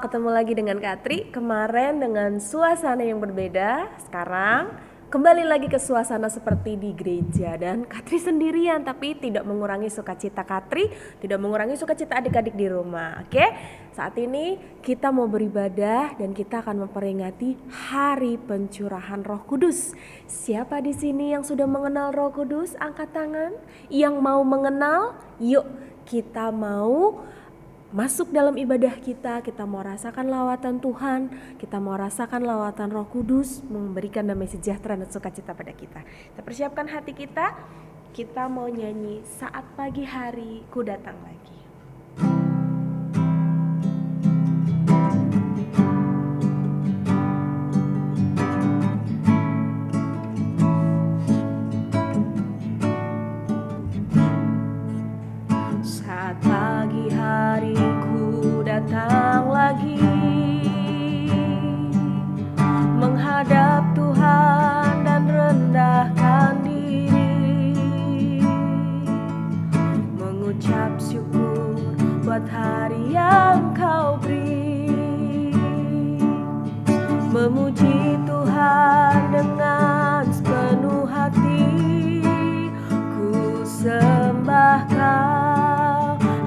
ketemu lagi dengan Katri. Kemarin dengan suasana yang berbeda. Sekarang kembali lagi ke suasana seperti di gereja. Dan Katri sendirian, tapi tidak mengurangi sukacita Katri, tidak mengurangi sukacita adik-adik di rumah. Oke, saat ini kita mau beribadah dan kita akan memperingati Hari Pencurahan Roh Kudus. Siapa di sini yang sudah mengenal Roh Kudus? Angkat tangan. Yang mau mengenal, yuk kita mau masuk dalam ibadah kita mau rasakan lawatan Tuhan, kita mau rasakan lawatan Roh Kudus memberikan damai sejahtera dan sukacita pada kita. Kita persiapkan hati kita mau nyanyi Saat Pagi Hari Ku Datang Lagi. Saat pagi hari ku datang lagi menghadap Tuhan dan rendahkan diri, mengucap syukur buat hari yang Kau beri, memuji Tuhan dengan sepenuh hati. Ku sembah Kau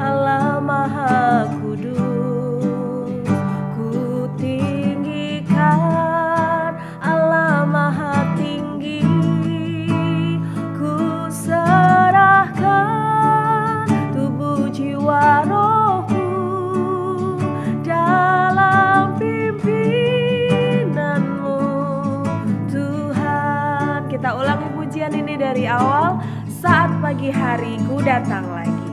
Allah Maha Kudus, ku tinggikan Allah Maha Tinggi, ku serahkan tubuh jiwa rohku dalam pimpinanmu Tuhan. Kita ulangi pujian ini dari awal. Saat pagi hari ku datang lagi,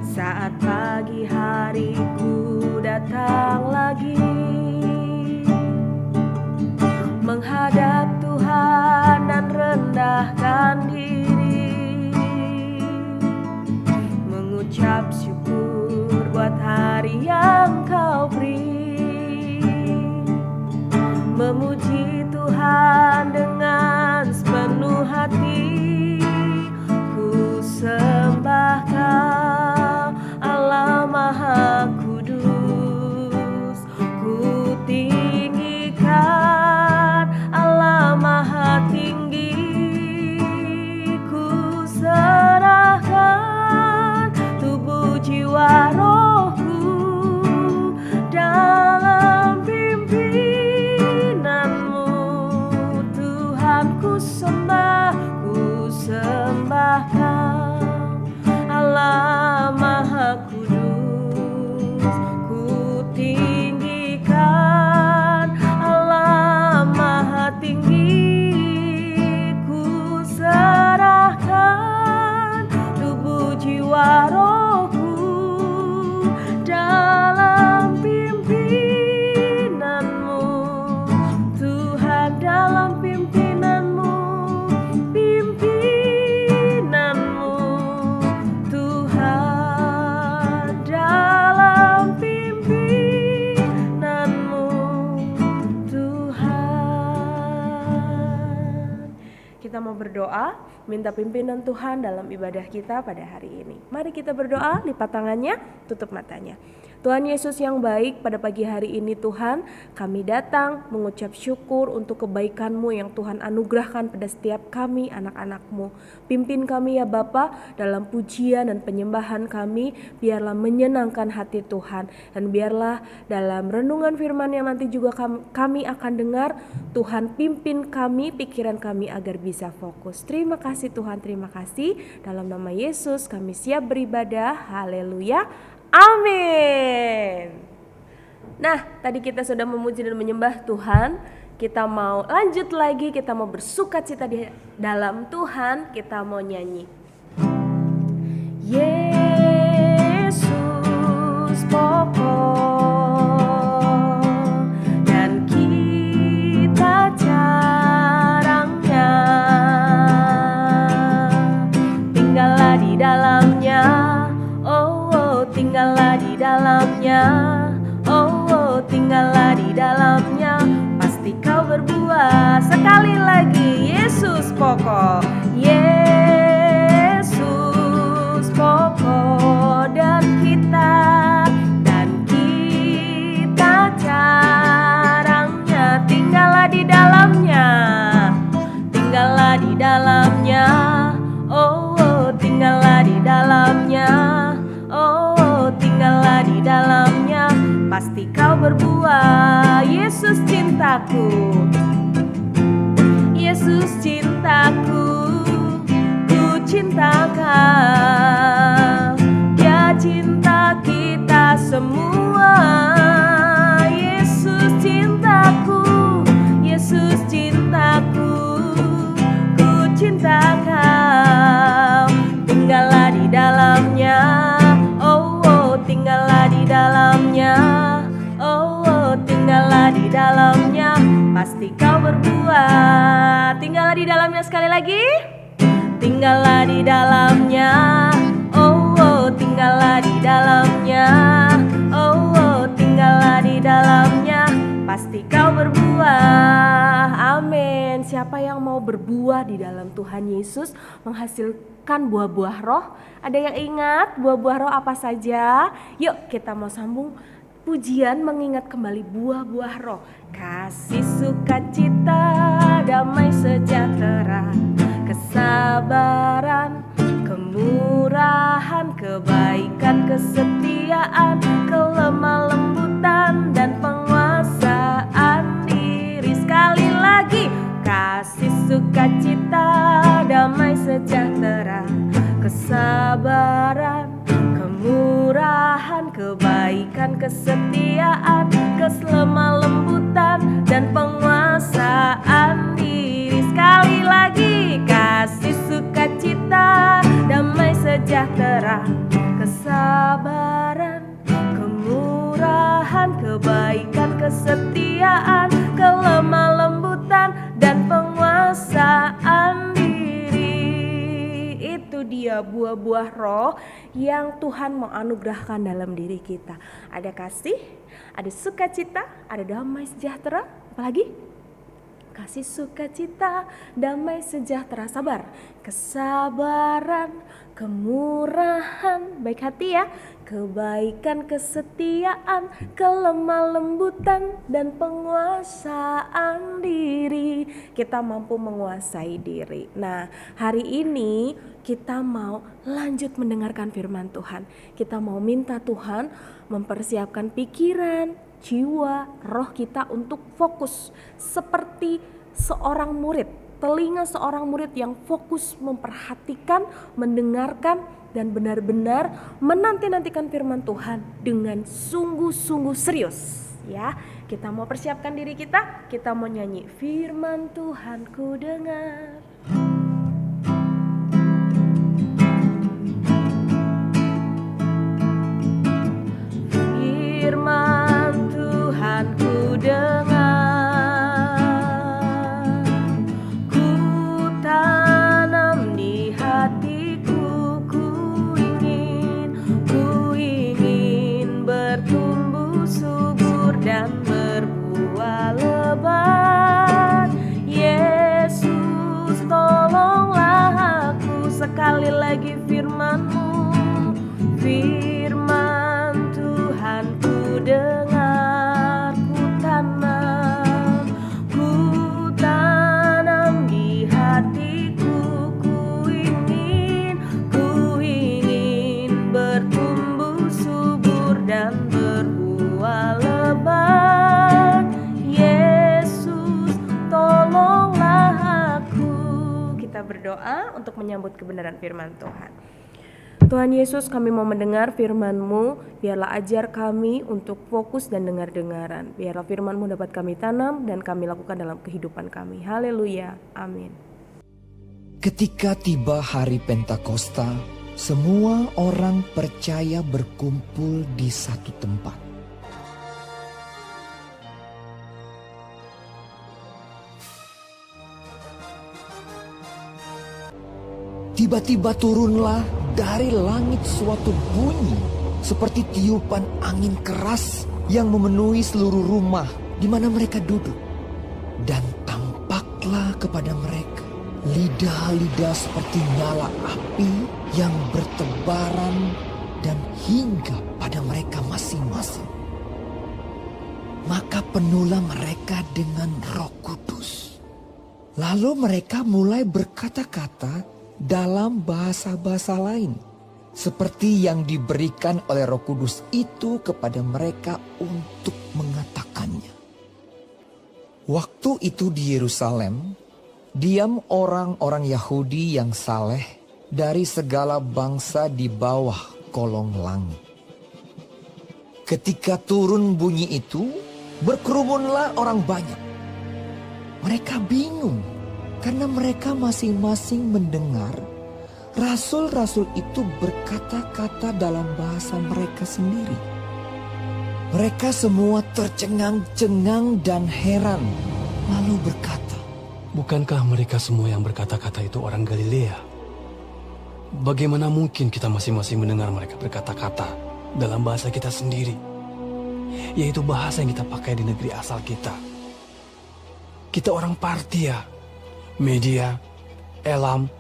saat pagi hari ku datang lagi menghadap Tuhan dan rendahkan diri, mengucap syukur buat hari yang Kau beri, memuji Tuhan dengan sepenuh hati. Sembah Kau Allah Maha Kudus, ku tinggikan Allah Maha Tinggi, ku serahkan tubuh jiwa rohku dalam pimpinanmu Tuhan. Ku sembah Kau Allah Maha Kudus, ku tinggikan Allah Maha Tinggi, ku serahkan tubuh jiwa rohku dalam pimpinanmu Tuhan, dalam pimpinanmu Tuhan, dalam pimpinanmu Tuhan. Kita mau berdoa, minta pimpinan Tuhan dalam ibadah kita pada hari ini. Mari kita berdoa, lipat tangannya, tutup matanya. Tuhan Yesus yang baik, pada pagi hari ini Tuhan, kami datang mengucap syukur untuk kebaikan-Mu yang Tuhan anugerahkan pada setiap kami anak-anak-Mu. Pimpin kami ya Bapa dalam pujian dan penyembahan kami, biarlah menyenangkan hati Tuhan. Dan biarlah dalam renungan firman yang nanti juga kami akan dengar, Tuhan pimpin kami, pikiran kami agar bisa fokus. Terima kasih Tuhan, terima kasih. Dalam nama Yesus kami siap beribadah. Haleluya. Amin. Nah, tadi kita sudah memuji dan menyembah Tuhan. Kita mau lanjut lagi, kita mau bersukacita di dalam Tuhan. Kita mau nyanyi Yesus pokok dan kita jarangnya, tinggallah di dalamnya. Tinggallah di dalamnya, oh tinggallah di dalamnya, pasti kau berbuah. Sekali lagi, Yesus pokok, Yesus pokok dan kita Kau berbuah, Yesus cintaku, Yesus cintaku, ku cinta Kau. Dia cinta kita semua. Yesus cintaku, Yesus cintaku, ku cinta Kau. Tinggallah di dalamnya, oh, oh, tinggallah di dalamnya, oh, oh, tinggallah di dalamnya, pasti kau berbuah. Tinggallah di dalamnya sekali lagi. Tinggallah di dalamnya, oh, oh, tinggallah di dalamnya, oh, oh, tinggallah di dalamnya, pasti kau berbuah. Amin. Siapa yang mau berbuah di dalam Tuhan Yesus, menghasilkan buah-buah roh? Ada yang ingat buah-buah roh apa saja? Yuk kita mau sambung pujian mengingat kembali buah-buah roh. Kasih, sukacita, damai sejahtera, kesabaran, kemurahan, kebaikan, kesetiaan, kelemah lembutan, dan penguasaan diri. Sekali lagi, kasih, sukacita, damai sejahtera, kesabaran, kemurahan, kebaikan, kesetiaan, kelemah lembutan, dan penguasaan diri. Sekali lagi, kasih, sukacita, damai sejahtera, kesabaran, kemurahan, kebaikan, kesetiaan, kelemah lembutan, dan penguasaan diri. Itu dia buah-buah roh yang Tuhan mau anugerahkan dalam diri kita. Ada kasih, ada sukacita, ada damai sejahtera, apalagi? Kasih, sukacita, damai sejahtera, sabar, kesabaran, kemurahan, baik hati ya, kebaikan, kesetiaan, kelemah lembutan, dan penguasaan diri. Kita mampu menguasai diri. Nah, hari ini kita mau lanjut mendengarkan firman Tuhan. Kita mau minta Tuhan mempersiapkan pikiran, jiwa, roh kita untuk fokus seperti seorang murid, telinga seorang murid yang fokus memperhatikan, mendengarkan, dan benar-benar menanti-nantikan firman Tuhan dengan sungguh-sungguh serius. Ya, kita mau persiapkan diri kita mau nyanyi firman Tuhan ku dengar. Firman Tuhan ku dengar, ku tanam di hatiku, ku ingin bertumbuh subur dan berbuah lebat. Yesus, tolonglah aku. Sekali lagi firman-Mu, firman Tuhan ku dengar, ku tanam di hatiku, ku ingin bertumbuh subur dan berbuah lebat. Yesus, tolonglah aku. Kita berdoa untuk menyambut kebenaran firman Tuhan. Tuhan Yesus, kami mau mendengar firman-Mu, biarlah ajar kami untuk fokus dan dengar-dengaran. Biarlah firman-Mu dapat kami tanam dan kami lakukan dalam kehidupan kami. Haleluya, amin. Ketika tiba hari Pentakosta, semua orang percaya berkumpul di satu tempat. Tiba-tiba turunlah dari langit suatu bunyi seperti tiupan angin keras yang memenuhi seluruh rumah di mana mereka duduk. Dan tampaklah kepada mereka lidah-lidah seperti nyala api yang bertebaran dan hingga pada mereka masing-masing. Maka penuhlah mereka dengan Roh Kudus. Lalu mereka mulai berkata-kata dalam bahasa-bahasa lain seperti yang diberikan oleh Roh Kudus itu kepada mereka untuk mengatakannya. Waktu itu di Yerusalem, diam orang-orang Yahudi yang saleh dari segala bangsa di bawah kolong langit. Ketika turun bunyi itu, berkerumunlah orang banyak. Mereka bingung karena mereka masing-masing mendengar rasul-rasul itu berkata-kata dalam bahasa mereka sendiri. Mereka semua tercengang-cengang dan heran, lalu berkata, "Bukankah mereka semua yang berkata-kata itu orang Galilea? Bagaimana mungkin kita masing-masing mendengar mereka berkata-kata dalam bahasa kita sendiri, yaitu bahasa yang kita pakai di negeri asal kita? Kita orang Partia, Media, Elam,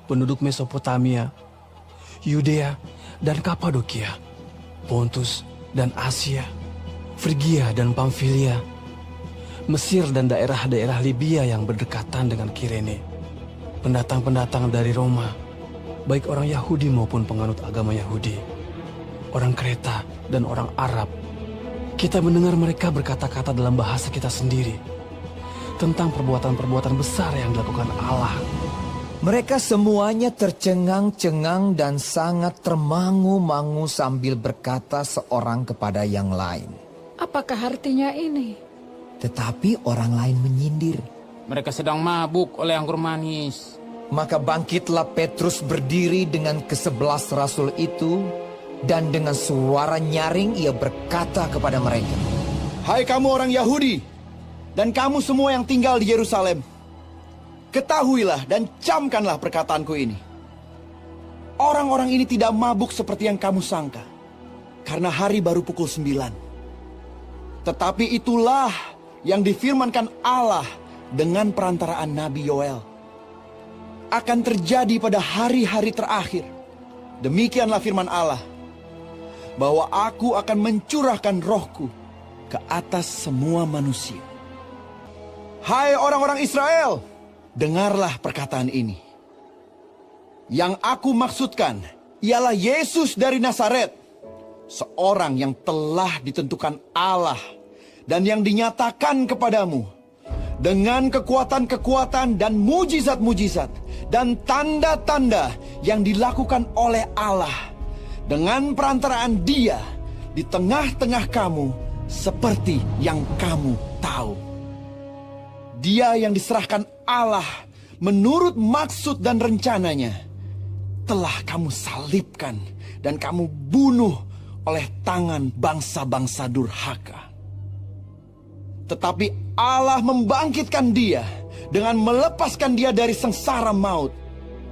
penduduk Mesopotamia, Yudea dan Kapadokia, Pontus dan Asia, Frigia dan Pamfilia, Mesir dan daerah-daerah Libya yang berdekatan dengan Kirene, pendatang-pendatang dari Roma, baik orang Yahudi maupun penganut agama Yahudi, orang Kreta dan orang Arab. Kita mendengar mereka berkata-kata dalam bahasa kita sendiri tentang perbuatan-perbuatan besar yang dilakukan Allah." Mereka semuanya tercengang-cengang dan sangat termangu-mangu sambil berkata seorang kepada yang lain. Apakah artinya ini? Tetapi orang lain menyindir. Mereka sedang mabuk oleh anggur manis. Maka bangkitlah Petrus berdiri dengan ke-11 rasul itu, dan dengan suara nyaring ia berkata kepada mereka, "Hai kamu orang Yahudi, dan kamu semua yang tinggal di Yerusalem, ketahuilah dan camkanlah perkataanku ini. Orang-orang ini tidak mabuk seperti yang kamu sangka, karena hari baru pukul 9. Tetapi itulah yang difirmankan Allah dengan perantaraan Nabi Yoel. Akan terjadi pada hari-hari terakhir. Demikianlah firman Allah, bahwa aku akan mencurahkan rohku ke atas semua manusia. Hai orang-orang Israel, dengarlah perkataan ini. Yang aku maksudkan ialah Yesus dari Nazaret, seorang yang telah ditentukan Allah dan yang dinyatakan kepadamu dengan kekuatan-kekuatan dan mujizat-mujizat dan tanda-tanda yang dilakukan oleh Allah dengan perantaraan Dia di tengah-tengah kamu, seperti yang kamu tahu. Dia yang diserahkan Allah menurut maksud dan rencananya telah kamu salibkan dan kamu bunuh oleh tangan bangsa-bangsa durhaka. Tetapi Allah membangkitkan Dia dengan melepaskan Dia dari sengsara maut,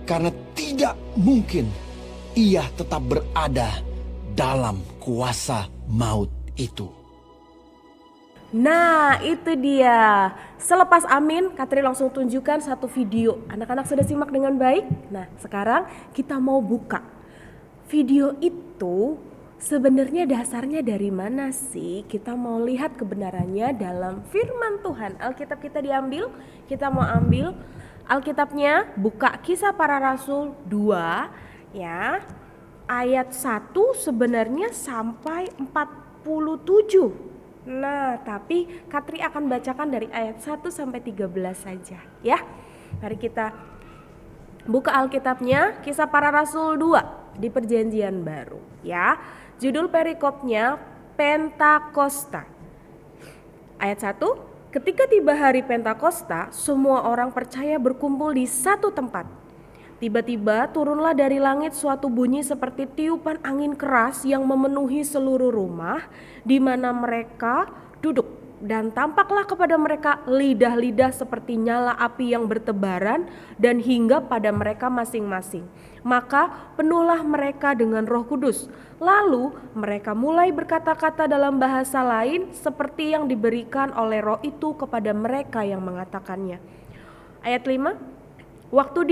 karena tidak mungkin Ia tetap berada dalam kuasa maut itu. Nah, itu dia. Selepas amin, Katri langsung tunjukkan satu video. Anak-anak sudah simak dengan baik? Nah, sekarang kita mau buka. Video itu sebenarnya dasarnya dari mana sih? Kita mau lihat kebenarannya dalam firman Tuhan. Alkitab kita diambil, kita mau ambil Alkitabnya, buka Kisah Para Rasul 2 ya. Ayat 1 sebenarnya sampai 47. Nah, tapi Katri akan bacakan dari ayat 1 sampai 13 saja ya. Mari kita buka Alkitabnya, Kisah Para Rasul 2 di Perjanjian Baru ya. Judul perikopnya Pentakosta. Ayat 1, ketika tiba hari Pentakosta, semua orang percaya berkumpul di satu tempat. Tiba-tiba turunlah dari langit suatu bunyi seperti tiupan angin keras yang memenuhi seluruh rumah di mana mereka duduk. Dan tampaklah kepada mereka lidah-lidah seperti nyala api yang bertebaran dan hinggap pada mereka masing-masing. Maka penuhlah mereka dengan Roh Kudus. Lalu mereka mulai berkata-kata dalam bahasa lain seperti yang diberikan oleh Roh itu kepada mereka yang mengatakannya. Ayat 5. Waktu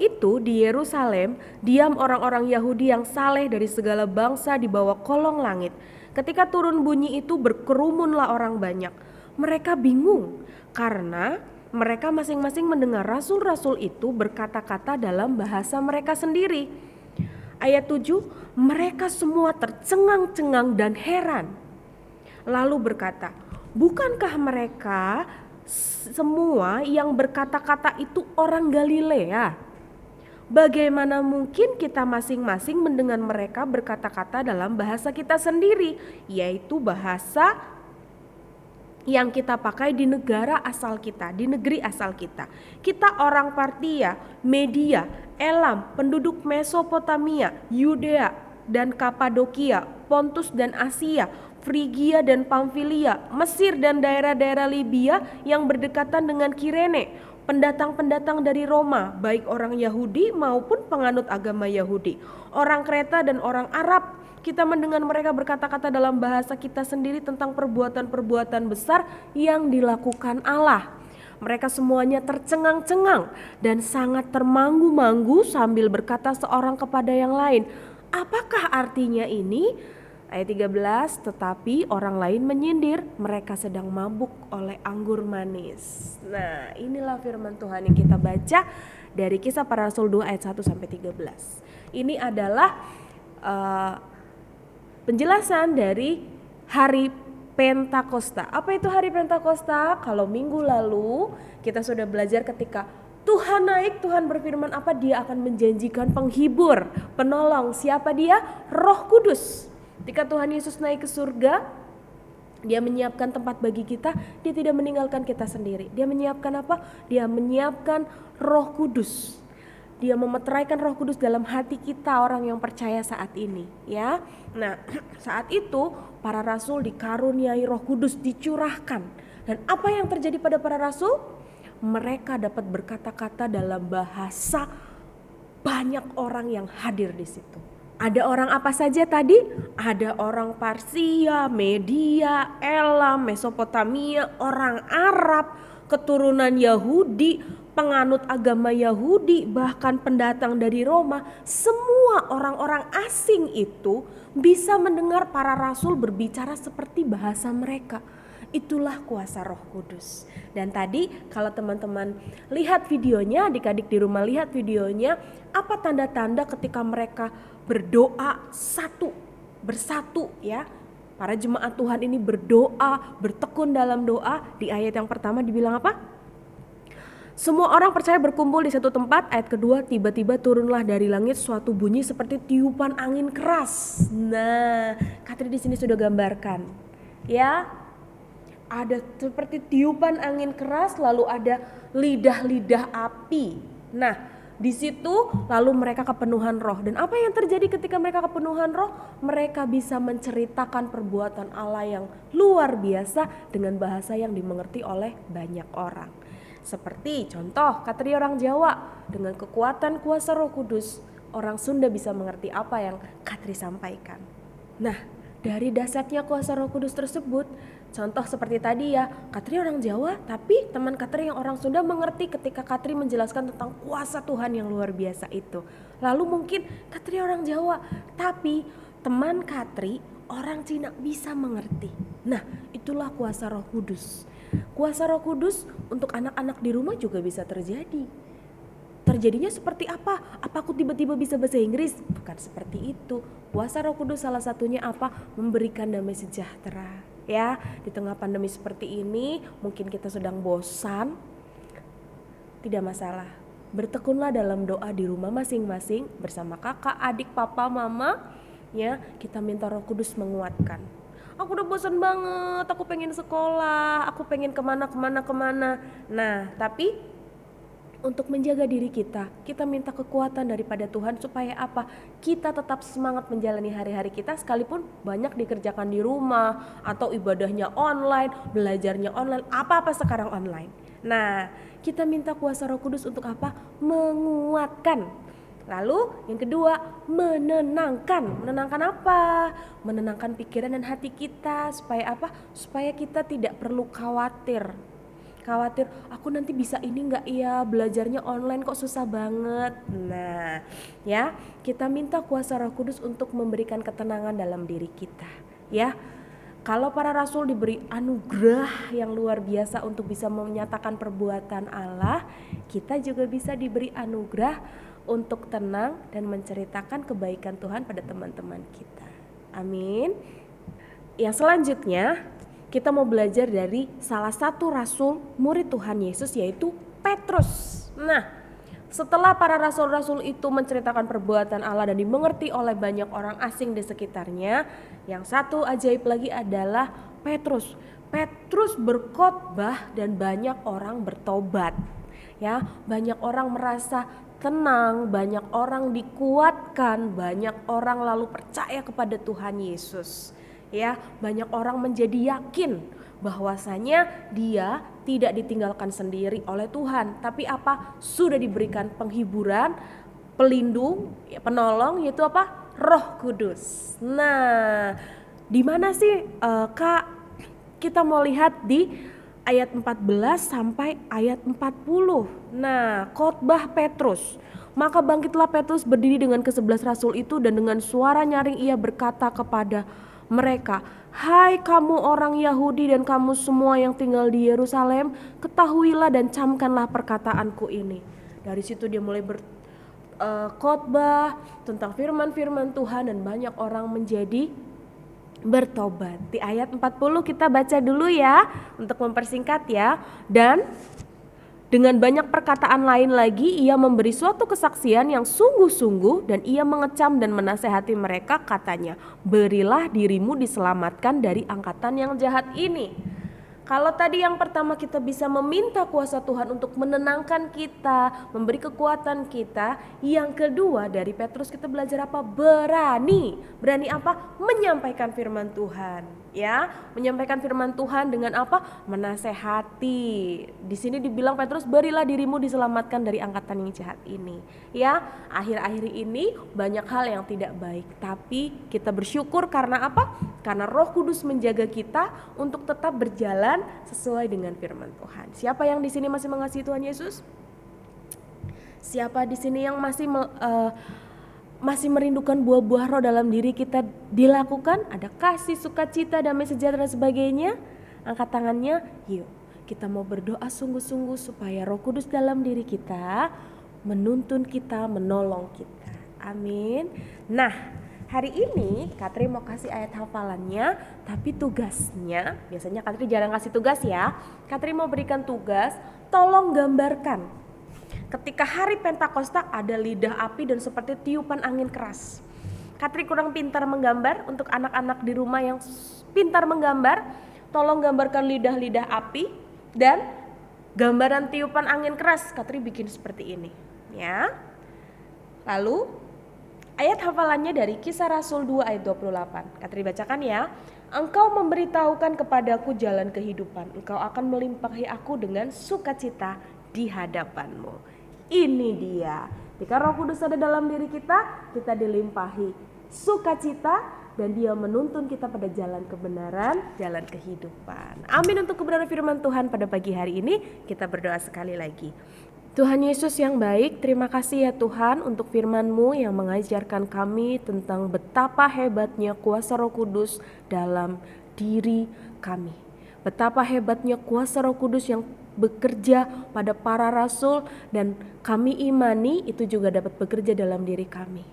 itu di Yerusalem diam orang-orang Yahudi yang saleh dari segala bangsa di bawah kolong langit. Ketika turun bunyi itu berkerumunlah orang banyak. Mereka bingung karena mereka masing-masing mendengar rasul-rasul itu berkata-kata dalam bahasa mereka sendiri. Ayat 7, mereka semua tercengang-cengang dan heran. Lalu berkata, bukankah mereka semua yang berkata-kata itu orang Galilea? Bagaimana mungkin kita masing-masing mendengar mereka berkata-kata dalam bahasa kita sendiri, yaitu bahasa yang kita pakai di negara asal kita, di negeri asal kita. Kita orang Partia, Media, Elam, penduduk Mesopotamia, Yudea dan Kapadokia, Pontus dan Asia, Frigia dan Pamfilia, Mesir dan daerah-daerah Libya yang berdekatan dengan Kirene, pendatang-pendatang dari Roma, baik orang Yahudi maupun penganut agama Yahudi, orang Kreta dan orang Arab. Kita mendengar mereka berkata-kata dalam bahasa kita sendiri tentang perbuatan-perbuatan besar yang dilakukan Allah. Mereka semuanya tercengang-cengang dan sangat termanggu-manggu sambil berkata seorang kepada yang lain, apakah artinya ini? Ayat 13, tetapi orang lain menyindir, mereka sedang mabuk oleh anggur manis. Nah, inilah firman Tuhan yang kita baca dari Kisah Para Rasul 2 ayat 1 sampai 13. Ini adalah penjelasan dari hari Pentakosta. Apa itu hari Pentakosta? Kalau minggu lalu kita sudah belajar ketika Tuhan naik, Tuhan berfirman apa? Dia akan menjanjikan penghibur, penolong. Siapa dia? Roh Kudus. Ketika Tuhan Yesus naik ke surga, Dia menyiapkan tempat bagi kita. Dia tidak meninggalkan kita sendiri. Dia menyiapkan apa? Dia menyiapkan Roh Kudus. Dia memeteraikan Roh Kudus dalam hati kita orang yang percaya saat ini, ya. Nah, saat itu para rasul dikaruniai Roh Kudus, dicurahkan. Dan apa yang terjadi pada para rasul? Mereka dapat berkata-kata dalam bahasa banyak orang yang hadir di situ. Ada orang apa saja tadi? Ada orang Parsia, Media, Elam, Mesopotamia, orang Arab, keturunan Yahudi, penganut agama Yahudi, bahkan pendatang dari Roma. Semua orang-orang asing itu bisa mendengar para rasul berbicara seperti bahasa mereka. Itulah kuasa Roh Kudus. Dan tadi kalau teman-teman lihat videonya, adik-adik di rumah lihat videonya, apa tanda-tanda ketika mereka berdoa bersatu ya. Para jemaat Tuhan ini berdoa, bertekun dalam doa. Di ayat yang pertama dibilang apa? Semua orang percaya berkumpul di satu tempat. Ayat kedua, tiba-tiba turunlah dari langit suatu bunyi seperti tiupan angin keras. Nah, Katri di sini sudah gambarkan, ya, ada seperti tiupan angin keras, lalu ada lidah-lidah api. Nah, di situ lalu mereka kepenuhan roh. Dan apa yang terjadi ketika mereka kepenuhan roh? Mereka bisa menceritakan perbuatan Allah yang luar biasa dengan bahasa yang dimengerti oleh banyak orang. Seperti contoh Katri orang Jawa, dengan kekuatan kuasa Roh Kudus, orang Sunda bisa mengerti apa yang Katri sampaikan. Nah, dari dasarnya kuasa Roh Kudus tersebut, contoh seperti tadi ya, Katri orang Jawa, tapi teman Katri yang orang Sunda mengerti ketika Katri menjelaskan tentang kuasa Tuhan yang luar biasa itu. Lalu mungkin Katri orang Jawa, tapi teman Katri orang Cina bisa mengerti. Nah, itulah kuasa Roh Kudus. Kuasa Roh Kudus untuk anak-anak di rumah juga bisa terjadi. Terjadinya seperti apa? Apa aku tiba-tiba bisa bahasa Inggris? Bukan seperti itu. Kuasa Roh Kudus salah satunya apa? Memberikan damai sejahtera. Ya, di tengah pandemi seperti ini, mungkin kita sedang bosan. Tidak masalah. Bertekunlah dalam doa di rumah masing-masing bersama kakak, adik, papa, mama. Ya, kita minta Roh Kudus menguatkan. Aku udah bosan banget, aku pengen sekolah, aku pengen kemana. Nah, tapi untuk menjaga diri kita minta kekuatan daripada Tuhan supaya apa? Kita tetap semangat menjalani hari-hari kita sekalipun banyak dikerjakan di rumah atau ibadahnya online, belajarnya online, apa-apa sekarang online. Nah, kita minta kuasa Roh Kudus untuk apa? Menguatkan. Lalu yang kedua, menenangkan. Menenangkan apa? Menenangkan pikiran dan hati kita supaya apa? Supaya kita tidak perlu khawatir, aku nanti bisa ini enggak ya, belajarnya online kok susah banget. Nah, ya, kita minta kuasa Roh Kudus untuk memberikan ketenangan dalam diri kita, ya. Kalau para rasul diberi anugerah yang luar biasa untuk bisa menyatakan perbuatan Allah, kita juga bisa diberi anugerah untuk tenang dan menceritakan kebaikan Tuhan pada teman-teman kita. Amin. Yang selanjutnya, kita mau belajar dari salah satu rasul murid Tuhan Yesus, yaitu Petrus. Nah, setelah para rasul-rasul itu menceritakan perbuatan Allah dan dimengerti oleh banyak orang asing di sekitarnya, yang satu ajaib lagi adalah Petrus. Petrus berkhotbah dan banyak orang bertobat. Ya, banyak orang merasa tenang, banyak orang dikuatkan, banyak orang lalu percaya kepada Tuhan Yesus. Ya, banyak orang menjadi yakin bahwasanya dia tidak ditinggalkan sendiri oleh Tuhan, tapi apa? Sudah diberikan penghiburan, pelindung, penolong, yaitu apa? Roh Kudus. Nah, di mana sih Kak? Kita mau lihat di ayat 14 sampai ayat 40. Nah, khotbah Petrus. Maka bangkitlah Petrus berdiri dengan ke-11 rasul itu dan dengan suara nyaring ia berkata kepada mereka, "Hai kamu orang Yahudi dan kamu semua yang tinggal di Yerusalem, ketahuilah dan camkanlah perkataanku ini." Dari situ dia mulai khotbah tentang firman-firman Tuhan dan banyak orang menjadi bertobat. Di ayat 40 kita baca dulu ya untuk mempersingkat ya. Dan dengan banyak perkataan lain lagi ia memberi suatu kesaksian yang sungguh-sungguh dan ia mengecam dan menasehati mereka, katanya, "Berilah dirimu diselamatkan dari angkatan yang jahat ini." Kalau tadi yang pertama kita bisa meminta kuasa Tuhan untuk menenangkan kita, memberi kekuatan kita. Yang kedua dari Petrus kita belajar apa? Berani. Berani apa? Menyampaikan firman Tuhan. Ya, menyampaikan firman Tuhan dengan apa? Menasehati. Di sini dibilang Petrus, berilah dirimu diselamatkan dari angkatan yang jahat ini. Ya, akhir-akhir ini banyak hal yang tidak baik, tapi kita bersyukur karena apa? Karena Roh Kudus menjaga kita untuk tetap berjalan sesuai dengan firman Tuhan. Siapa yang di sini masih mengasihi Tuhan Yesus? Siapa di sini yang masih merindukan buah-buah roh dalam diri kita dilakukan? Ada kasih, sukacita, damai sejahtera dan sebagainya. Angkat tangannya, yuk kita mau berdoa sungguh-sungguh supaya Roh Kudus dalam diri kita menuntun kita, menolong kita. Amin. Nah, hari ini Katri mau kasih ayat hafalannya, tapi tugasnya, biasanya Katri jarang kasih tugas ya. Katri mau berikan tugas, tolong gambarkan. Ketika hari Pentakosta ada lidah api dan seperti tiupan angin keras. Katri kurang pintar menggambar, untuk anak-anak di rumah yang pintar menggambar, tolong gambarkan lidah-lidah api dan gambaran tiupan angin keras. Katri bikin seperti ini, ya. Lalu ayat hafalannya dari Kisah Rasul 2 ayat 28. Katri bacakan ya. "Engkau memberitahukan kepadaku jalan kehidupan. Engkau akan melimpahi aku dengan sukacita di hadapanmu." Ini dia. Ketika Roh Kudus ada dalam diri kita, kita dilimpahi sukacita dan Dia menuntun kita pada jalan kebenaran, jalan kehidupan. Amin untuk kebenaran firman Tuhan pada pagi hari ini. Kita berdoa sekali lagi. Tuhan Yesus yang baik, terima kasih ya Tuhan untuk firman-Mu yang mengajarkan kami tentang betapa hebatnya kuasa Roh Kudus dalam diri kami. Betapa hebatnya kuasa Roh Kudus yang bekerja pada para rasul dan kami imani itu juga dapat bekerja dalam diri kami.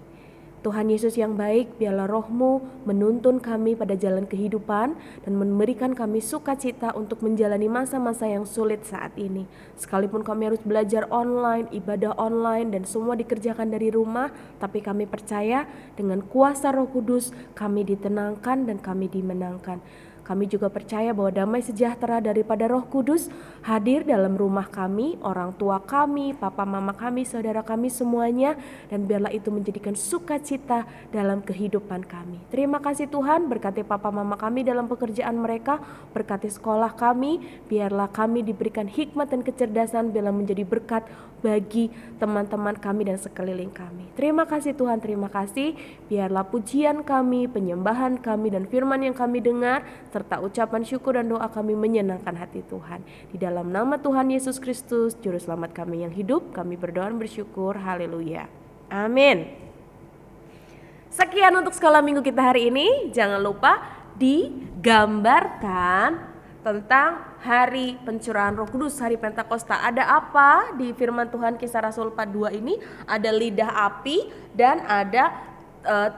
Tuhan Yesus yang baik, biarlah Roh-Mu menuntun kami pada jalan kehidupan dan memberikan kami sukacita untuk menjalani masa-masa yang sulit saat ini. Sekalipun kami harus belajar online, ibadah online dan semua dikerjakan dari rumah, tapi kami percaya dengan kuasa Roh Kudus kami ditenangkan dan kami dimenangkan. Kami juga percaya bahwa damai sejahtera daripada Roh Kudus hadir dalam rumah kami, orang tua kami, papa mama kami, saudara kami semuanya, dan biarlah itu menjadikan sukacita dalam kehidupan kami. Terima kasih Tuhan, berkati papa mama kami dalam pekerjaan mereka, berkati sekolah kami, biarlah kami diberikan hikmat dan kecerdasan, biarlah menjadi berkat bagi teman-teman kami dan sekeliling kami. Terima kasih Tuhan, terima kasih. Biarlah pujian kami, penyembahan kami, dan firman yang kami dengar, serta ucapan syukur dan doa kami menyenangkan hati Tuhan. Di dalam nama Tuhan Yesus Kristus, Juru Selamat kami yang hidup, kami berdoa dan bersyukur. Haleluya. Amin. Sekian untuk sekolah minggu kita hari ini. Jangan lupa digambarkan tentang hari pencurahan Roh Kudus, hari Pentakosta. Ada apa di firman Tuhan Kisah Rasul 42 ini? Ada lidah api dan ada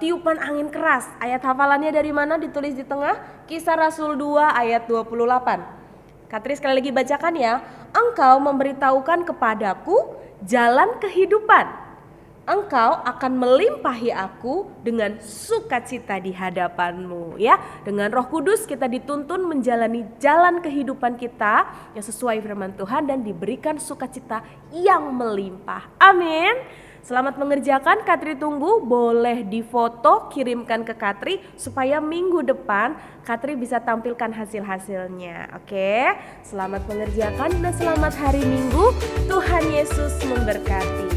tiupan angin keras. Ayat hafalannya dari mana? Ditulis di tengah. Kisah Rasul 2 ayat 28. Katri sekali lagi bacakan ya. Engkau memberitahukan kepadaku jalan kehidupan. Engkau akan melimpahi aku dengan sukacita di hadapanmu, ya. Dengan Roh Kudus kita dituntun menjalani jalan kehidupan kita yang sesuai firman Tuhan dan diberikan sukacita yang melimpah. Amin. Selamat mengerjakan. Katri tunggu, boleh difoto kirimkan ke Katri supaya minggu depan Katri bisa tampilkan hasil-hasilnya. Oke, selamat mengerjakan dan selamat hari Minggu. Tuhan Yesus memberkati.